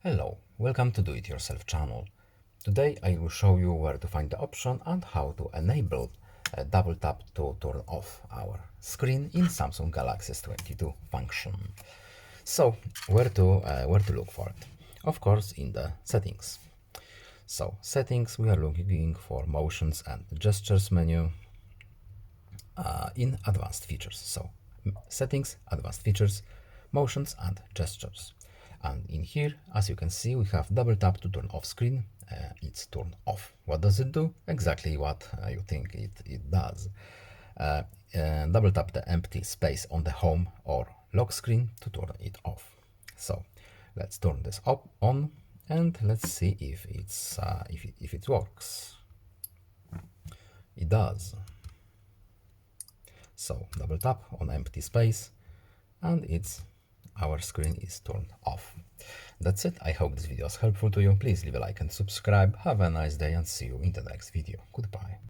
Hello, welcome to Do It Yourself channel. Today I will show you where to find the option and how to enable a double tap to turn off our screen in Samsung Galaxy S22 function. So where to look for it? Of course in the settings. So settings, we are looking for motions and gestures menu in advanced features. So settings, advanced features, motions and gestures. And in here, as you can see, we have double tap to turn off screen. It's turned off. What does it do? Exactly what you think it does. Double tap the empty space on the home or lock screen to turn it off. So let's turn this on and let's see if it works. It does. So double tap on empty space and our screen is turned off. That's it. I hope this video was helpful to you. Please leave a like and subscribe. Have a nice day and see you in the next video. Goodbye.